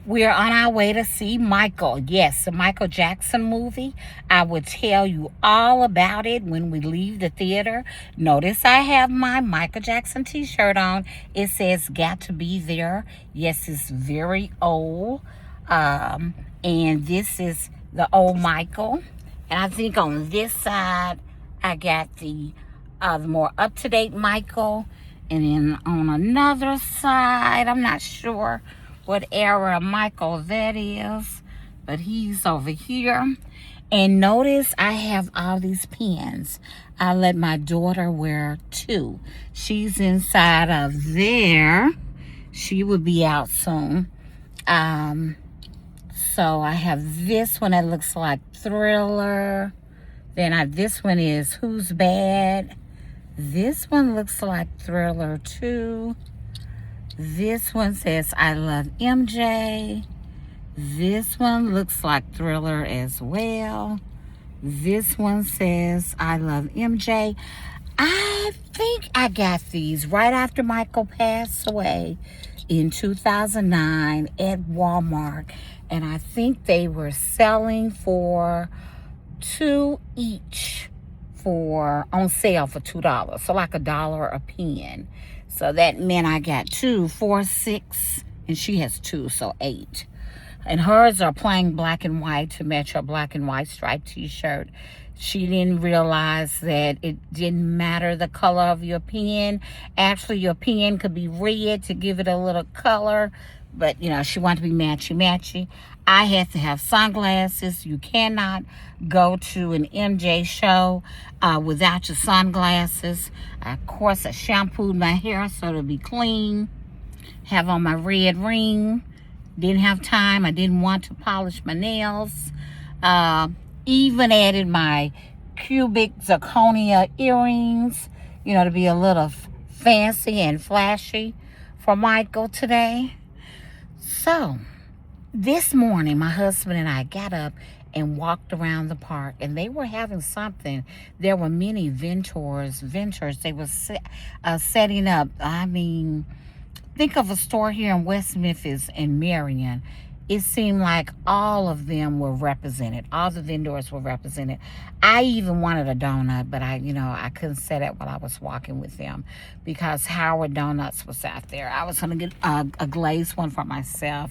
We're on our way to see Michael. Yes, the Michael Jackson movie. I will tell you all about it when we leave the theater. Notice I have my Michael Jackson t-shirt on. It says "Got to Be There." Yes, it's very old. And this is the old Michael. And I think on this side, I got the more up-to-date Michael. And then on another side, I'm not sure what era of Michael that is, but he's over here. And notice I have all these pins. I let my daughter wear 2. She's inside of there. She will be out soon. So I have this one that looks like Thriller. Then this one is Who's Bad. This one looks like Thriller too. This one says I Love MJ. This one looks like Thriller as well. This one says I Love MJ. I think I got these right after Michael passed away in 2009 at Walmart. And I think they were selling for 2 each on sale for $2. So like $1 a pin. So that meant I got 2, 4, 6, and she has 2, so 8. And hers are plain black and white to match her black and white striped t-shirt. She didn't realize that it didn't matter the color of your pen. Actually, your pen could be red to give it a little color. But, she wanted to be matchy-matchy. I had to have sunglasses. You cannot go to an MJ show without your sunglasses. Of course, I shampooed my hair so it'll be clean. Have on my red ring. Didn't have time. I didn't want to polish my nails. Even added my cubic zirconia earrings, to be a little fancy and flashy for Michael today. So, this morning, my husband and I got up and walked around the park, and they were having something. There were many vendors. They were setting up. Think of a store here in West Memphis and Marion. It seemed like all of them were represented. All the vendors were represented. I even wanted a donut, but I couldn't say that while I was walking with them because Howard Donuts was out there. I was going to get a glazed one for myself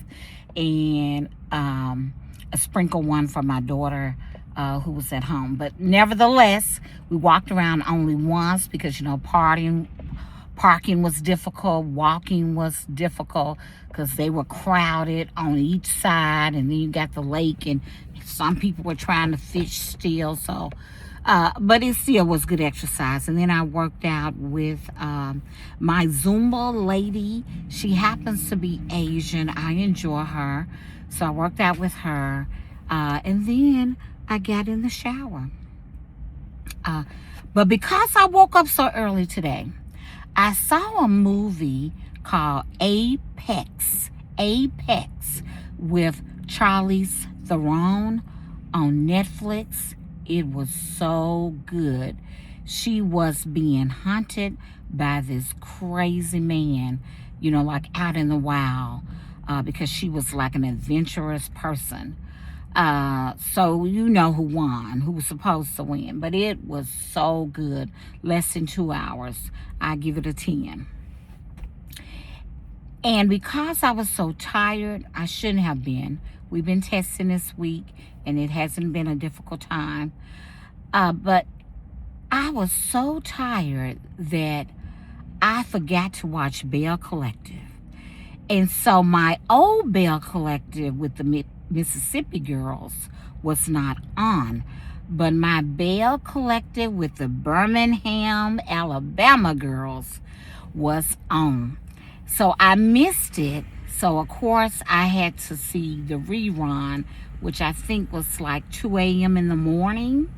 and a sprinkle one for my daughter who was at home. But nevertheless, we walked around only once because, parking was difficult. Walking was difficult because they were crowded on each side. And then you got the lake and some people were trying to fish still. So, but it still was good exercise. And then I worked out with my Zumba lady. She happens to be Asian. I enjoy her. So I worked out with her. And then I got in the shower. But because I woke up so early today, I saw a movie called Apex with Charlize Theron on Netflix. It was so good. She was being hunted by this crazy man, like out in the wild, because she was like an adventurous person. So who won, who was supposed to win. But it was so good. Less than 2 hours. I give it a 10. And because I was so tired, I shouldn't have been. We've been testing this week, and it hasn't been a difficult time. But I was so tired that I forgot to watch Belle Collective. And so my old Belle Collective with the Mississippi girls was not on, but my Belle Collective with the Birmingham, Alabama girls was on. So I missed it. So of course I had to see the rerun, which I think was like 2 a.m. in the morning,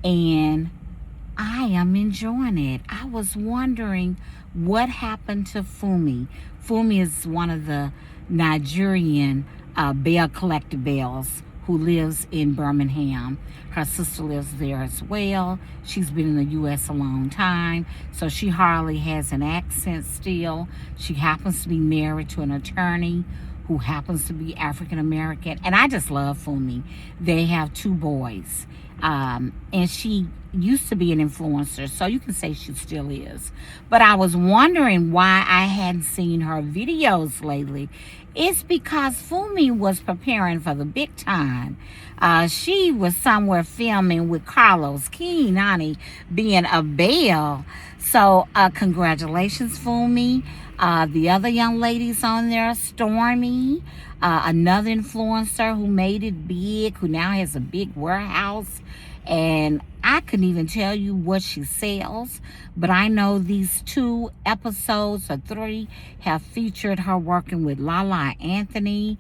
and I am enjoying it. I was wondering what happened to Fumi. Fumi is one of the Nigerian Belle Collective Belles who lives in Birmingham. Her sister lives there as well. She's been in the U.S. a long time, so she hardly has an accent still. She happens to be married to an attorney who happens to be African American. And I just love Fumi. They have 2 boys. And she used to be an influencer, so you can say she still is. But I was wondering why I hadn't seen her videos lately. It's because Fumi was preparing for the big time. She was somewhere filming with Carlos King, honey, being a Belle. So congratulations, Fumi. The other young ladies on there, Stormy, another influencer who made it big, who now has a big warehouse. And I couldn't even tell you what she sells, but I know these 2 episodes or 3 have featured her working with Lala Anthony,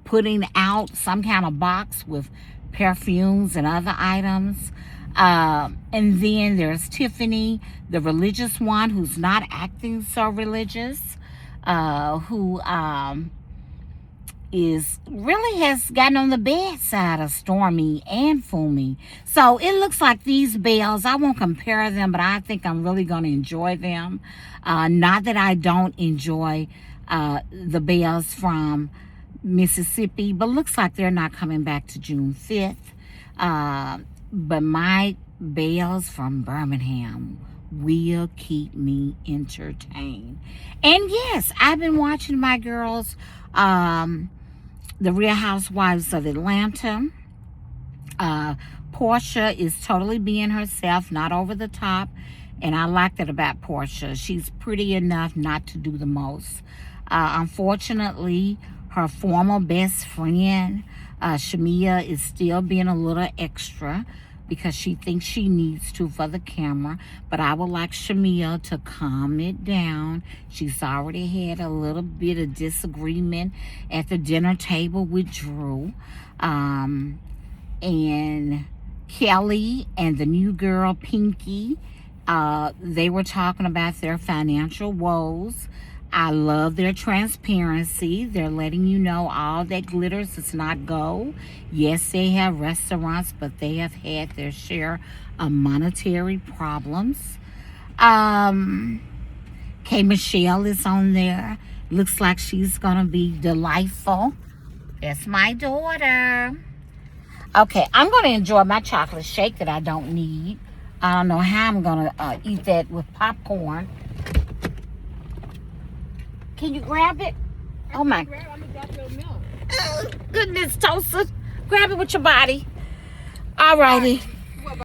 putting out some kind of box with perfumes and other items. And then there's Tiffany, the religious one who's not acting so religious, who really has gotten on the bad side of Stormy and Fumi. So it looks like these Belles, I won't compare them, but I think I'm really going to enjoy them. Not that I don't enjoy the Belles from Mississippi, but looks like they're not coming back to June 5th. But my Belles from Birmingham will keep me entertained. And yes, I've been watching my girls, the Real Housewives of Atlanta. Portia is totally being herself, not over the top. And I like that about Portia. She's pretty enough not to do the most. Unfortunately, her former best friend, Shamia, is still being a little extra because she thinks she needs to for the camera. But I would like Shamia to calm it down. She's already had a little bit of disagreement at the dinner table with Drew. And Kelly and the new girl, Pinky, they were talking about their financial woes. I love their transparency. They're letting you know all that glitters is not gold. Yes, they have restaurants, but they have had their share of monetary problems. K. Michelle is on there. Looks like she's going to be delightful. That's my daughter. Okay, I'm going to enjoy my chocolate shake that I don't need. I don't know how I'm going to eat that with popcorn. Can you grab it? Oh my. Oh, goodness, Toaster. Grab it with your body. All righty.